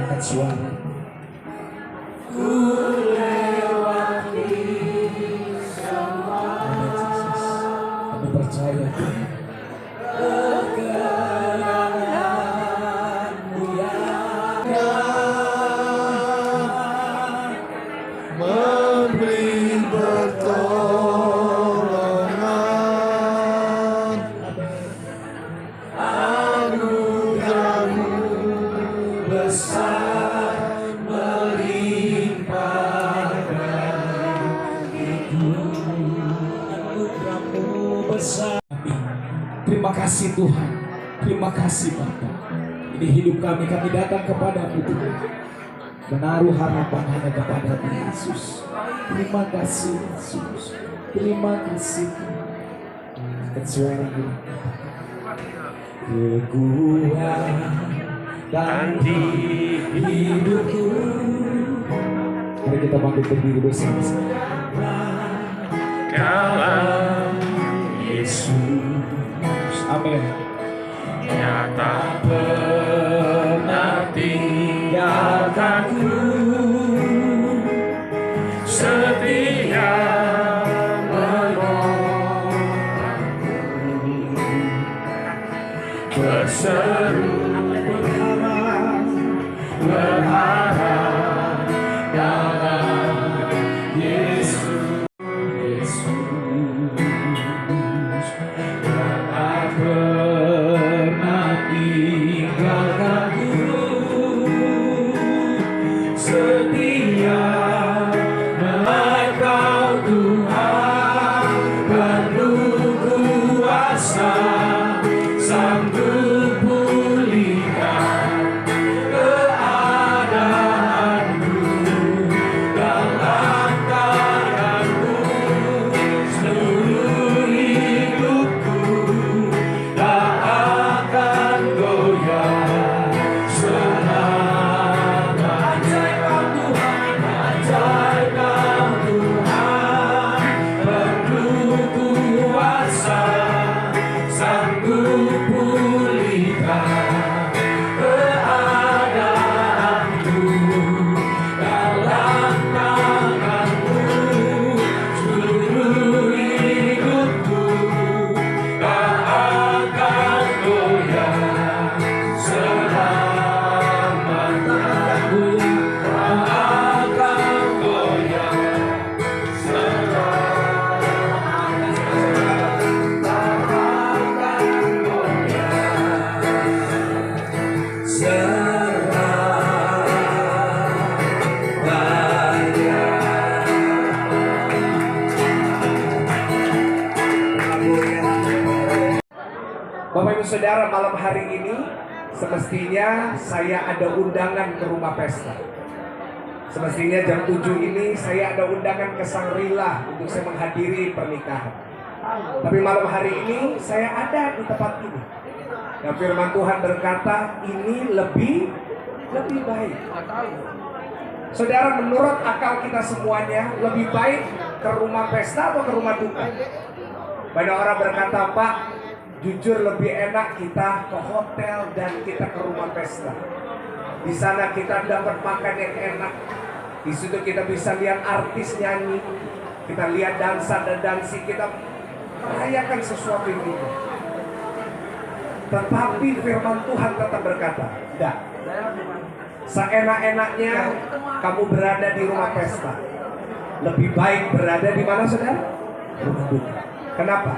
angkat suara. Ku lewati semua. Amin Yesus. Kami percaya Tuhan. Kekenangan-Mu yang memberi pertolongan, anugerah-Mu besar melimpah bagiku. Anugerah-Mu besar. Terima kasih Tuhan. Terima kasih Bapa. Ini hidup kami datang kepada-Mu Tuhan. Menaruh harapan hanya kepada Yesus. Terima kasih Yesus. Terima kasih. Dan suara-Mu. Kekuatan di hidupku. Mari kita bangkit berdiri bersama-sama. Kalau Yesus, Amin. tak pernah tinggalkanku, setia menolongku, berseru berharap dalam Yesus. Tak pernah tinggalkanku, setia Engkau Tuhan, penuh kuasa, sanggup pulihkan keadaanku dalam tangan-Mu. Seluruh hidupku tak akan goyah selama. Ajaib Kau Tuhan, ajaib Kau Tuhan, penuh kuasa, sanggup pulihkan keadaanku dalam tangan-Mu. Seluruh hidupku tak akan goyah selama-lamanya. Tak akan goyah Bapak Ibu Saudara, malam hari ini semestinya saya ada undangan ke rumah pesta. Semestinya jam 7 ini saya ada undangan ke Shangri-La untuk saya menghadiri pernikahan. Tapi malam hari ini saya ada di tempat ini. Dan firman Tuhan berkata ini lebih baik. Saudara, menurut akal kita semuanya lebih baik ke rumah pesta atau ke rumah duka? Banyak orang berkata, Pak, jujur lebih enak kita ke hotel dan kita ke rumah pesta. Di sana kita dapat makan yang enak. Di situ kita bisa lihat artis nyanyi, kita lihat dansa dan dansi, kita merayakan sesuatu yang itu. Tetapi firman Tuhan tetap berkata, tidak. Seenak-enaknya kamu berada di rumah pesta. Lebih baik berada di mana, saudara? Rumah duka. Kenapa?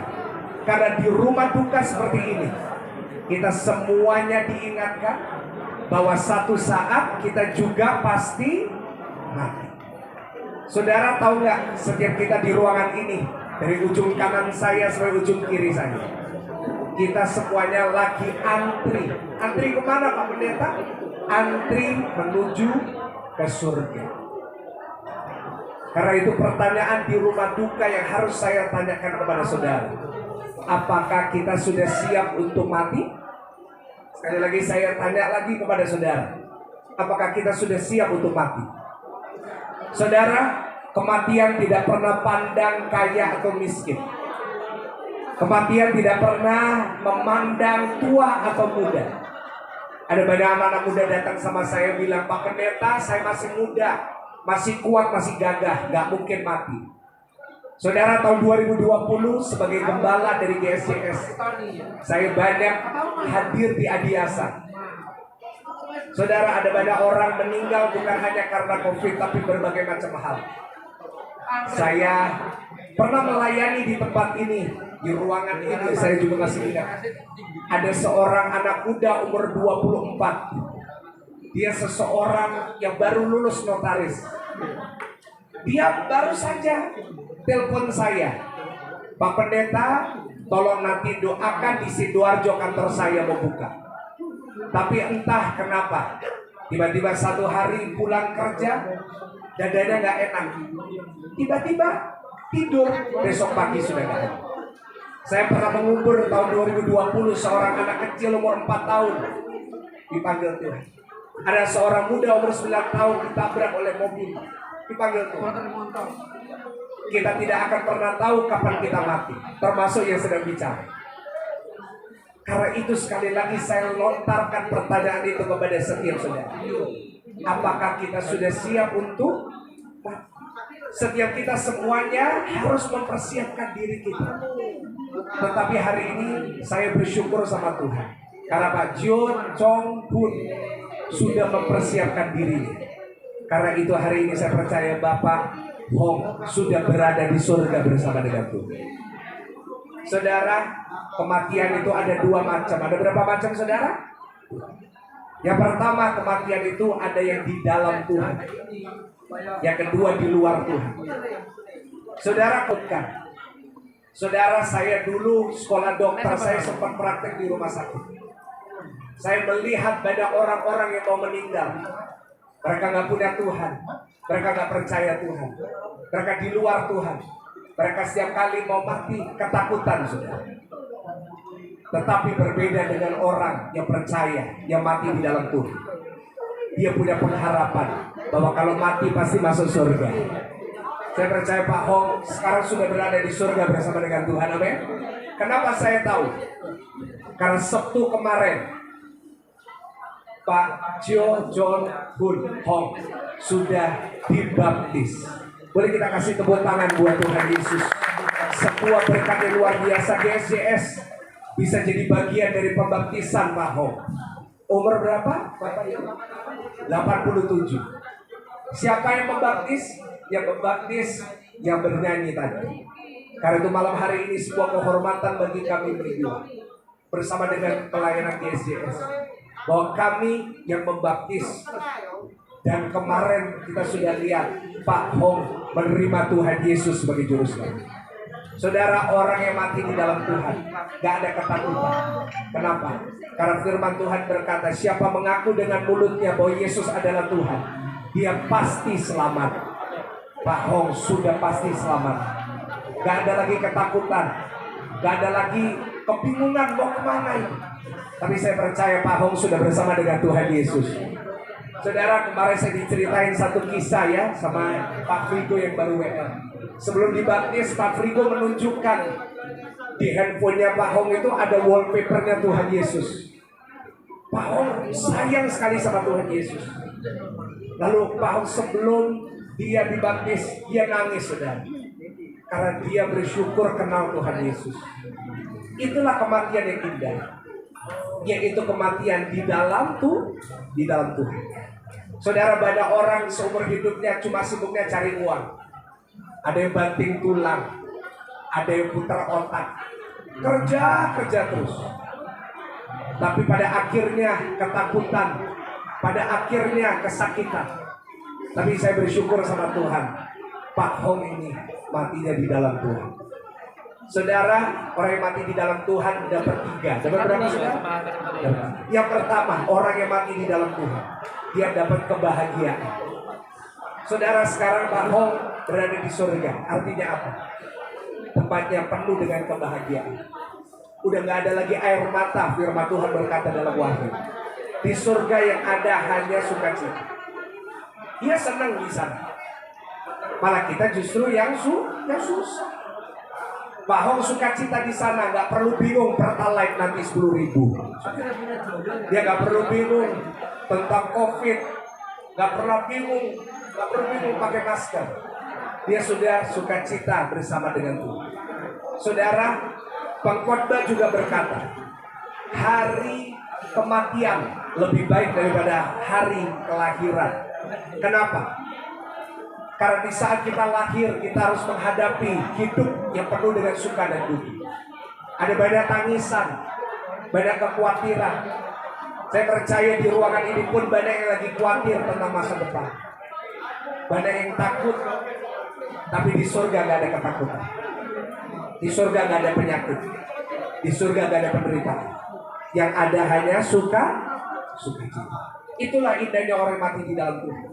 Karena di rumah duka seperti ini, kita semuanya diingatkan bahwa satu saat kita juga pasti mati. Saudara tahu nggak, setiap kita di ruangan ini, dari ujung kanan saya sampai ujung kiri saya, kita semuanya lagi antri. Antri kemana Pak Pendeta? Antri menuju ke surga. Karena itu pertanyaan di rumah duka yang harus saya tanyakan kepada saudara. Apakah kita sudah siap untuk mati? Sekali lagi saya tanya lagi kepada saudara. Apakah kita sudah siap untuk mati? Saudara, kematian tidak pernah pandang kaya atau miskin. Kematian tidak pernah memandang tua atau muda. Ada banyak anak-anak muda datang sama saya bilang, Pak Pendeta, saya masih muda, masih kuat, masih gagah, nggak mungkin mati. Saudara, tahun 2020 sebagai gembala dari GSCS, saya banyak hadir di Adiasa. Saudara, ada banyak orang meninggal bukan hanya karena COVID, tapi berbagai macam hal. Saya pernah melayani di tempat ini, di ruangan ini, saya juga masih ingat. Ada seorang anak muda umur 24. Dia seseorang yang baru lulus notaris. Dia baru saja telepon saya, Pak Pendeta, tolong nanti doakan di Sidoarjo kantor saya mau buka. Tapi entah kenapa, tiba-tiba satu hari pulang kerja, dadanya nggak enak. Tiba-tiba tidur, besok pagi sudah nggak ada. Saya pernah mengubur tahun 2020 seorang anak kecil umur 4 tahun dipanggil Tuhan. Ada seorang muda umur 9 tahun ditabrak oleh mobil, dipanggil Tuhan. Kita tidak akan pernah tahu kapan kita mati, termasuk yang sedang bicara. Karena itu sekali lagi saya lontarkan pertanyaan itu kepada setiap saudara. Apakah kita sudah siap untuk mati? Setiap kita semuanya harus mempersiapkan diri kita. Tetapi hari ini saya bersyukur sama Tuhan, karena Pak Jo Chong Hun sudah mempersiapkan dirinya. Karena itu hari ini saya percaya Bapak Hong sudah berada di surga bersama dengan Tuhan. Saudara, kematian itu ada dua macam. Ada berapa macam, saudara? Yang pertama, kematian itu ada yang di dalam Tuhan. Yang kedua, di luar Tuhan. Saudara, bukan. Saudara, saya dulu sekolah dokter, saya sempat praktek di rumah sakit. Saya melihat banyak orang-orang yang mau meninggal. Mereka nggak punya Tuhan. Mereka nggak percaya Tuhan. Mereka di luar Tuhan. Mereka setiap kali mau mati ketakutan, saudara. Tetapi berbeda dengan orang yang percaya, yang mati di dalam Tuhan. Dia punya pengharapan bahwa kalau mati pasti masuk surga. Saya percaya Pak Hong sekarang sudah berada di surga bersama dengan Tuhan. Amin. Kenapa saya tahu? Karena Sabtu kemarin Pak Jo John Hun Hong sudah dibaptis. Boleh kita kasih tepuk tangan buat Tuhan Yesus. Sebuah berkat yang luar biasa. GSCS bisa jadi bagian dari pembaptisan Pak Hong. Umur berapa? 87. Siapa yang membaptis? Yang membaptis yang bernyanyi tadi. Karena itu malam hari ini sebuah kehormatan bagi kami berdua bersama dengan pelayanan GSCS, bahwa kami yang membaptis. Dan kemarin kita sudah lihat Pak Hong menerima Tuhan Yesus sebagai juru selamat. Saudara, orang yang mati di dalam Tuhan gak ada ketakutan. Kenapa? Karena firman Tuhan berkata, siapa mengaku dengan mulutnya bahwa Yesus adalah Tuhan, dia pasti selamat. Pak Hong sudah pasti selamat. Gak ada lagi ketakutan, gak ada lagi kebingungan mau kemana ini. Tapi saya percaya Pak Hong sudah bersama dengan Tuhan Yesus. Saudara, kemarin saya diceritain satu kisah ya sama Pak Frigo yang baru WA. Sebelum dibaptis, Pak Frigo menunjukkan di handphonenya Pak Hong itu ada wallpapernya Tuhan Yesus. Pak Hong sayang sekali sama Tuhan Yesus. Lalu Pak Hong sebelum dia dibaptis, dia nangis, saudara. Karena dia bersyukur kenal Tuhan Yesus. Itulah kematian yang indah, yaitu kematian di dalam Tuhan. Saudara, banyak orang seumur hidupnya cuma sibuknya cari uang. Ada yang banting tulang, ada yang putar otak, kerja terus. Tapi pada akhirnya ketakutan, pada akhirnya kesakitan. Tapi saya bersyukur sama Tuhan, Pak Hong ini matinya di dalam Tuhan. Saudara, orang yang mati di dalam Tuhan dapat 3. Dapat berapa, saudara? Yang pertama, orang yang mati di dalam Tuhan, dia dapat kebahagiaan. Saudara, sekarang Pak Hong berada di surga. Artinya apa? Tempatnya penuh dengan kebahagiaan. Udah gak ada lagi air mata, firman Tuhan berkata dalam Wahyu. Di surga yang ada hanya sukacita. Dia senang di sana. Malah kita justru yang susah. Pak Hong sukacita di sana, nggak perlu bingung pertalite nanti 10.000. Dia nggak perlu bingung tentang COVID, nggak perlu bingung pakai masker. Dia sudah sukacita bersama dengan Tuhan. Saudara, pengkhotbah juga berkata, hari kematian lebih baik daripada hari kelahiran. Kenapa? Karena di saat kita lahir, kita harus menghadapi hidup yang penuh dengan suka dan duka. Ada banyak tangisan, banyak kekhawatiran. Saya percaya di ruangan ini pun banyak yang lagi khawatir tentang masa depan. Banyak yang takut, tapi di surga gak ada ketakutan. Di surga gak ada penyakit. Di surga gak ada penderitaan. Yang ada hanya sukacita. Itulah indahnya orang mati di dalam Tuhan,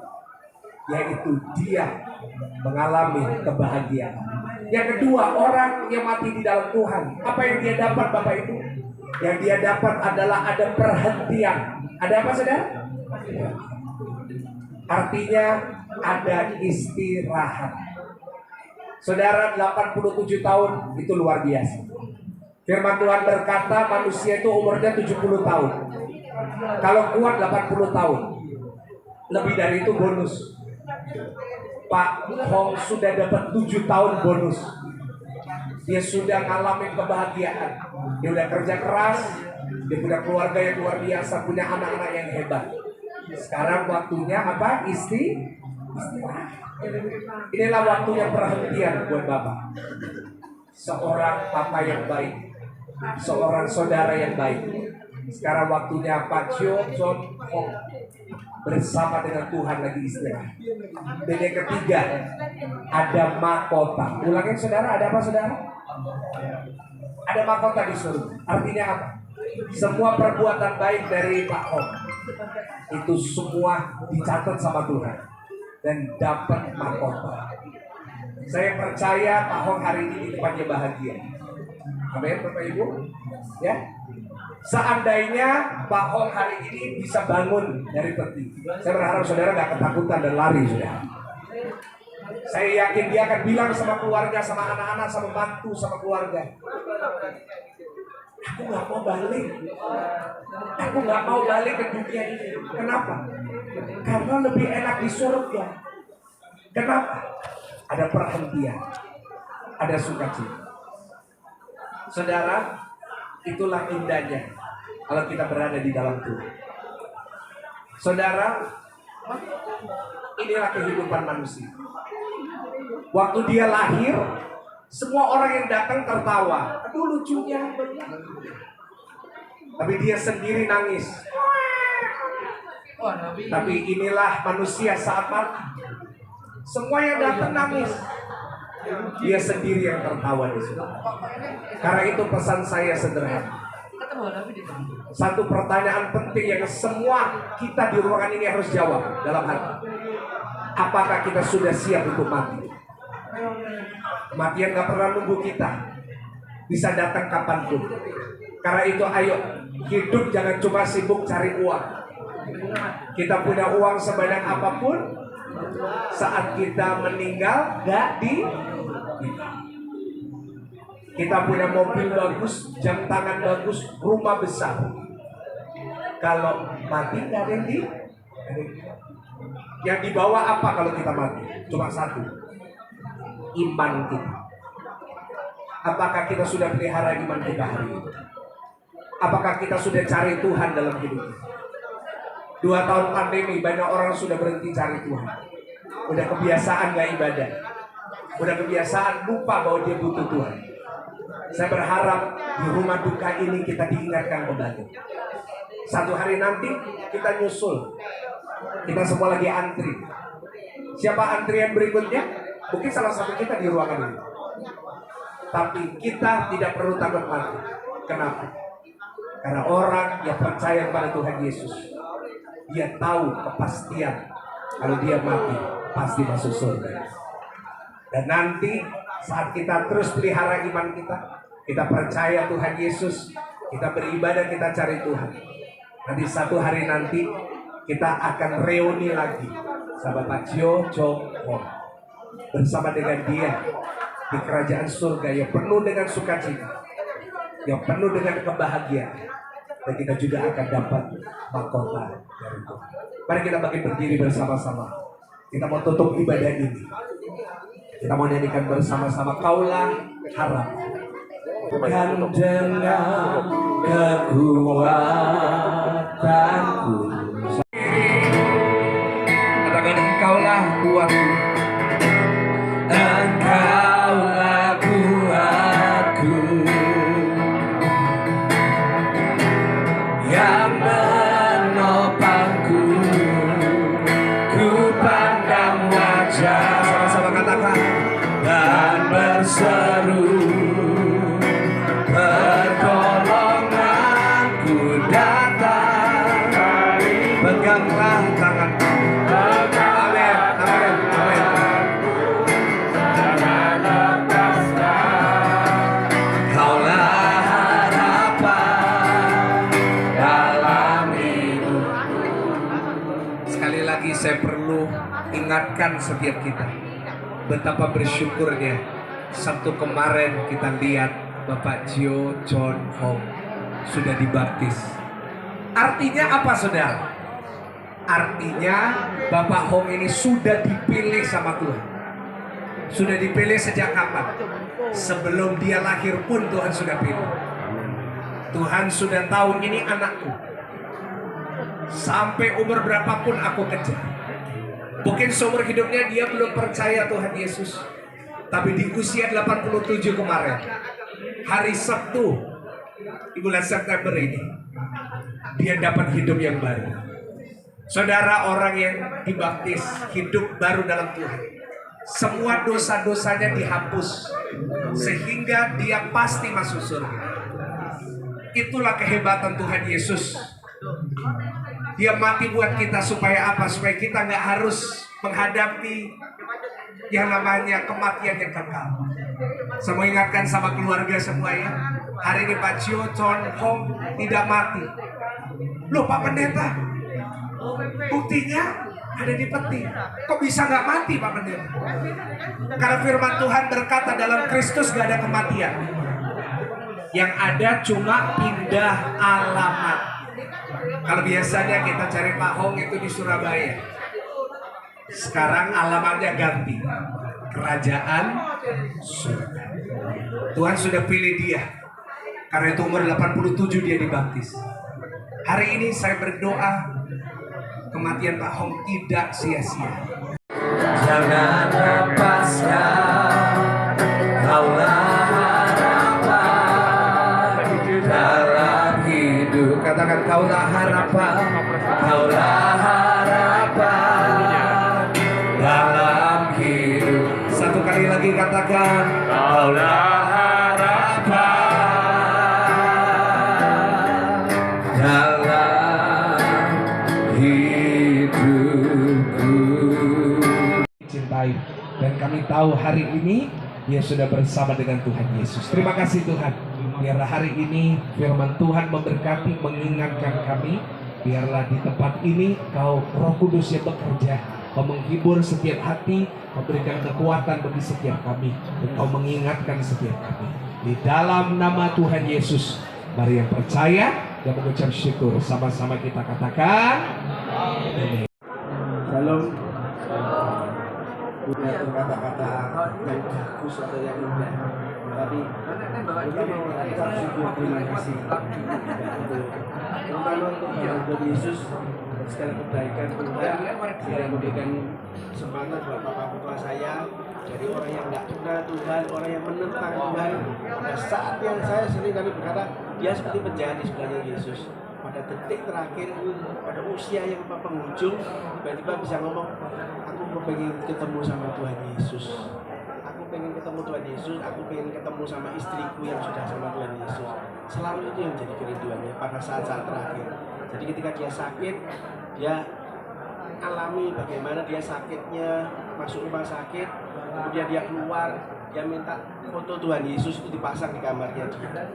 yaitu dia mengalami kebahagiaan. Yang kedua, orang yang mati di dalam Tuhan, apa yang dia dapat Bapak Ibu? Yang dia dapat adalah ada perhentian. Ada apa saudara? Artinya ada istirahat. Saudara, 87 tahun itu luar biasa. Firman Tuhan berkata manusia itu umurnya 70 tahun. Kalau kuat 80 tahun. Lebih dari itu bonus. Pak Hong sudah dapat 7 tahun bonus. Dia sudah ngalamin kebahagiaan. Dia udah kerja keras. Dia punya keluarga yang luar biasa, punya anak-anak yang hebat. Sekarang waktunya apa? Istirahat. Inilah waktunya perhentian buat Bapak. Seorang papa yang baik, seorang saudara yang baik. Sekarang waktunya Pak Chio Chon Hong bersama dengan Tuhan lagi istirahat. Dan yang ketiga, ada mahkota. Ulangin saudara, ada apa saudara? Ada mahkota di surga. Artinya apa? Semua perbuatan baik dari Pak Hong itu semua dicatat sama Tuhan dan dapat mahkota. Saya percaya Pak Hong hari ini tempatnya bahagia. Amin Bapak Ibu. Ya. Seandainya Pak Hong hari ini bisa bangun dari peti, saya berharap saudara gak ketakutan dan lari saudara. Saya yakin dia akan bilang sama keluarga, sama anak-anak, sama mantu, sama keluarga, aku gak mau balik. Aku gak mau balik ke dunia ini. Kenapa? Karena lebih enak di surga. Kenapa? Ada perhentian, ada sukacita. Saudara, itulah indahnya kalau kita berada di dalam Tuhan. Saudara, inilah kehidupan manusia. Waktu dia lahir, semua orang yang datang tertawa. Aduh lucunya. Tapi dia sendiri nangis. Tapi inilah manusia saat mati. Semua yang datang nangis. Dia sendiri yang tertawa di situ. Karena itu pesan saya sederhana. Satu pertanyaan penting yang semua kita di ruangan ini harus jawab dalam hati. Apakah kita sudah siap untuk mati? Kematian gak pernah nunggu kita. Bisa datang kapanpun. Karena itu ayo, hidup jangan cuma sibuk cari uang. Kita punya uang sebanyak apapun, saat kita meninggal gak di. Kita punya mobil bagus, jam tangan bagus, rumah besar. Kalau mati gak ada yang di. Yang dibawa apa kalau kita mati? Cuma satu, iman kita. Apakah kita sudah pelihara iman kita hari ini? Apakah kita sudah cari Tuhan dalam hidup kita? 2 tahun pandemi, banyak orang sudah berhenti cari Tuhan. Udah kebiasaan gak ibadah. Udah kebiasaan lupa bahwa dia butuh Tuhan. Saya berharap di rumah duka ini kita diingatkan kembali. Satu hari nanti kita nyusul. Kita semua lagi antri. Siapa antrian berikutnya? Mungkin salah satu kita di ruangan ini. Tapi kita tidak perlu takut mati. Kenapa? Karena orang yang percaya kepada Tuhan Yesus, dia tahu kepastian kalau dia mati pasti masuk surga. Dan nanti saat kita terus pelihara iman kita percaya Tuhan Yesus, kita beribadah, kita cari Tuhan. Nanti satu hari nanti kita akan reuni lagi sama Pak Chio Chong Hong. Bersama dengan dia di kerajaan surga yang penuh dengan sukacita, yang penuh dengan kebahagiaan, dan kita juga akan dapat mahkota dari Tuhan. Mari kita bangkit berdiri bersama-sama. Kita mau tutup ibadah ini. Kita mau nyanyikan bersama-sama, Kaulah Harapan. Kan dengan kekuatanku. Katakan, Engkaulah kuatku. Engkaulah kuatku yang menopangku. Ku pandang wajah, Sama-sama katakan, dan berseru, pertolonganku datang. peganglah tanganku. Amin, amin, amin. Kaulah harapan dalam hidup. Sekali lagi saya perlu ingatkan setiap kita betapa bersyukurnya Sabtu kemarin kita lihat Bapak Gio John Hong sudah dibaptis. Artinya apa, saudara? Artinya Bapak Hong ini sudah dipilih sama Tuhan. Sudah dipilih sejak kapan? Sebelum dia lahir pun Tuhan sudah pilih. Tuhan sudah tahu ini anakku. Sampai umur berapapun aku kejar. Mungkin seumur hidupnya dia belum percaya Tuhan Yesus. Tapi di usia 87 kemarin, hari Sabtu di bulan September ini, dia dapat hidup yang baru. Saudara, orang yang dibaptis hidup baru dalam Tuhan. Semua dosa-dosanya dihapus sehingga dia pasti masuk surga. Itulah kehebatan Tuhan Yesus. Dia mati buat kita supaya apa? Supaya kita nggak harus menghadapi yang namanya kematian yang kekal. Saya mau ingatkan sama keluarga semua ya, hari ini Pak Gio John Hong tidak mati. Loh Pak Pendeta, buktinya ada di peti. Kok bisa nggak mati Pak Pendeta? Karena firman Tuhan berkata dalam Kristus gak ada kematian. Yang ada cuma pindah alamat. Kalau biasanya kita cari Pak Hong itu di Surabaya, sekarang alamatnya ganti, kerajaan surga. Tuhan sudah pilih dia. Karena itu umur 87 dia dibaptis. Hari ini saya berdoa kematian Pak Hong tidak sia-sia. Jangan lepaskan, kaulah harapan dalam hidup. Katakan, kaulah harapan. Kaulah harapan dalam hidup. Satu kali lagi katakan, Kaulah harapan dalam hidupku. cintai. Dan kami tahu hari ini dia sudah bersama dengan Tuhan Yesus. Terima kasih Tuhan. Biarlah hari ini firman Tuhan memberkati, mengingatkan kami. Biarlah di tempat ini Kau Roh Kudus yang bekerja. Kau menghibur setiap hati, memberikan kekuatan bagi setiap kami, dan Kau mengingatkan setiap kami. Di dalam nama Tuhan Yesus, mari yang percaya dan mengucap syukur sama-sama kita katakan. Amin. Shalom. Punya kata-kata yang bagus atau yang indah, tapi kita mau mengucap syukur, terima kasih untuk terutama untuk Tuhan Yesus, segala kebaikan Tuhan yang memberikan semangat buat Bapak Putra saya, dari orang yang tidak kenal Tuhan, orang yang menentang Tuhan. Pada saat yang saya sering kali berkata dia seperti penjahat di sebelahnya Yesus, pada detik terakhir, pada usia yang penghujung, tiba-tiba bisa ngomong, aku pengen ketemu sama Tuhan Yesus. Aku pengen ketemu Tuhan Yesus, aku pengen ketemu sama istriku yang sudah sama Tuhan Yesus. Selalu itu yang menjadi kerinduannya pada saat-saat terakhir. Jadi ketika dia sakit, dia alami bagaimana dia sakitnya, masuk rumah sakit, kemudian dia keluar, dia minta foto Tuhan Yesus itu dipasang di kamarnya dia.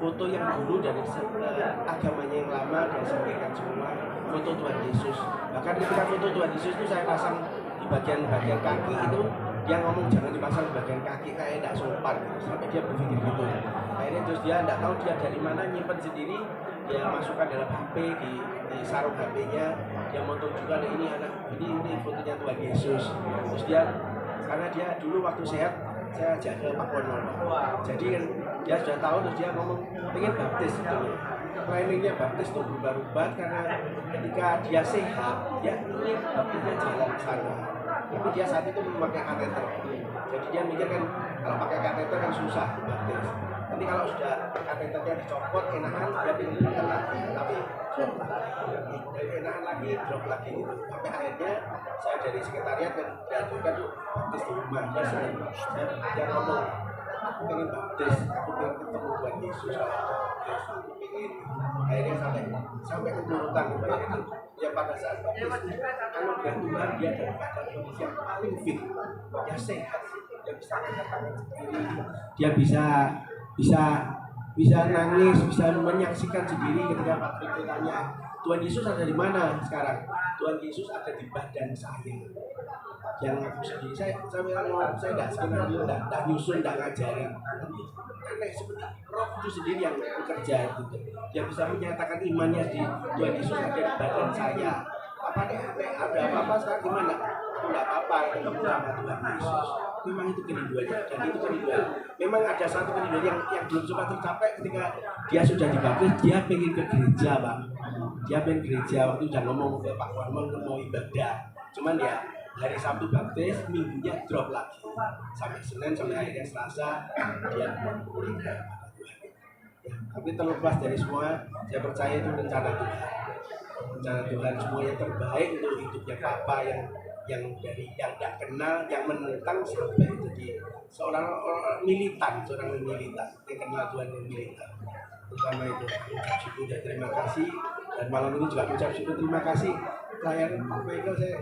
Foto yang dulu dari agamanya yang lama dia sampaikan semua, foto Tuhan Yesus. Bahkan ketika foto Tuhan Yesus itu saya pasang di bagian kaki itu dia ngomong jangan dipasang bagian kaki kayak tidak sopan, sampai dia berpikir gitu. Akhirnya terus dia tidak tahu dia dari mana nyimpen sendiri, dia masukkan dalam HP di sarung HP-nya, dia mau tunjukkan ini anak ini fotonya Tuhan Yesus. Terus dia karena dia dulu waktu sehat saya ajak ke Pak Wono, jadi kan dia sudah tahu, terus dia ngomong pengen baptis gitu. Planningnya baptis itu berubah-ubah karena ketika dia sehat dia ingin baptisnya jalan ke sana, tapi dia saat itu memakai kateter. Jadi dia mikir kan kalau pakai kateter kan susah baptis, nanti kalau sudah kateternya dicopot enakan dia pilih lagi, tapi drop lagi, enakan lagi drop lagi gitu. Sampai akhirnya saya dari sekretariat dan diajukan tuh baptis di rumah. Dia ngomong aku pengen baptis, aku pengen ketemu Tuhan Yesus, aku pengen. Akhirnya sampai keturutan gitu. Ya pada saat baptis kalau udah Tuhan dia daripada kondisi yang paling fit, dia sehat, dia bisa mengatakan sendiri, dia bisa nangis, bisa menyaksikan sendiri ketika Pak tanya Tuhan Yesus ada di mana sekarang? Tuhan Yesus ada di badan saya. Yang aku sendiri, saya bilang saya tidak skenario, tidak nyusun, tidak ngajarin. Karena seperti Roh itu sendiri yang bekerja gitu. Dia bisa menyatakan imannya di Tuhan Yesus ada di badan saya. Apa nih? Ada apa-apa sekarang gimana? Aku tidak apa-apa, ketemu sama Tuhan Yesus. Memang itu kerinduannya, dan itu kerinduan. Memang ada satu kerinduan yang belum sempat tercapai ketika dia sudah dibaptis, dia pengen ke gereja, Pak. Dia pengen gereja, waktu udah ngomong ke Pak Warman mau ibadah. Cuman ya hari Sabtu baptis, minggunya drop lagi. Sampai Senin, sampai akhirnya Selasa, dia pulang ke Tuhan. Ya, tapi terlepas dari semua, saya percaya itu rencana Tuhan. Rencana Tuhan semuanya terbaik untuk hidupnya Papa yang dari yang tidak kenal, yang menentang sampai jadi seorang militan yang kenal Tuhan yang militan. Pertama itu ucap syukur dan terima kasih, dan malam ini juga ucap syukur terima kasih pelayanan Pak Michael. Saya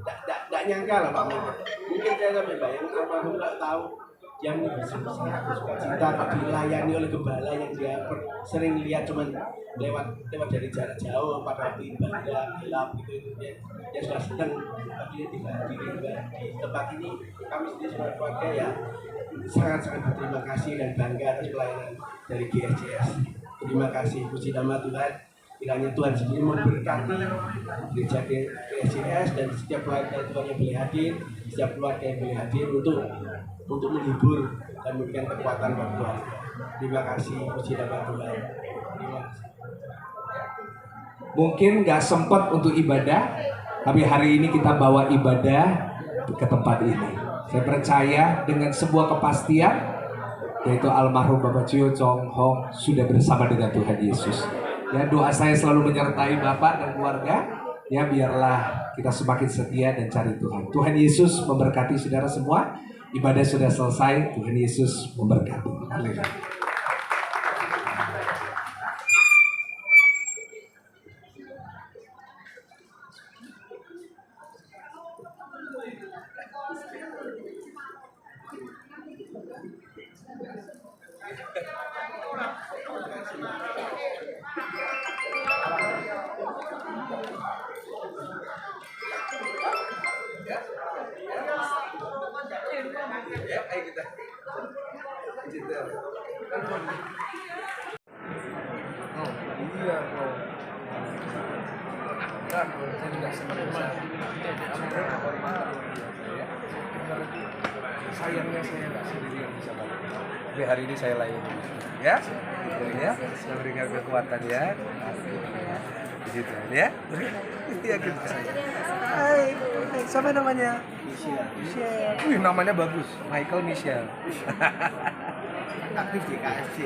tidak nyangka lah Pak Michael, mungkin saya sampai bayang almarhum nggak tahu yang bersama cinta dilayani oleh gembala yang dia sering lihat cuman lewat dari jarak jauh pada waktu ibadah gelap gitu, dia sudah senang. Tapi di tempat ini kami sendiri sebagai keluarga ya sangat berterima kasih dan bangga atas pelayanan dari GSJS. Terima kasih, puji nama Tuhan. Kiranya Tuhan sendiri memberkati gereja GSJS dan setiap keluarga Tuhan yang boleh hadir, setiap keluarga yang boleh hadir untuk menghibur dan memberikan kekuatan buat keluarga. Terima kasih, puji nama Tuhan. Terima kasih. Mungkin nggak sempat untuk ibadah, tapi hari ini kita bawa ibadah ke tempat ini. Saya percaya dengan sebuah kepastian, yaitu almarhum Bapak Cio Chong Hong sudah bersama dengan Tuhan Yesus. Ya, doa saya selalu menyertai Bapak dan keluarga. Ya, biarlah kita semakin setia dan cari Tuhan. Tuhan Yesus memberkati saudara semua. Ibadah sudah selesai. Tuhan Yesus memberkati. Haleluya. Sayangnya saya nggak sendiri yang bisa balik. Tapi hari ini saya layani, ya, ya, saya berikan kekuatan ya, begitu, ya, ya gitu. Hai, siapa namanya? Michelle. Wih, namanya bagus, Michael Michelle. Aktif di KFC.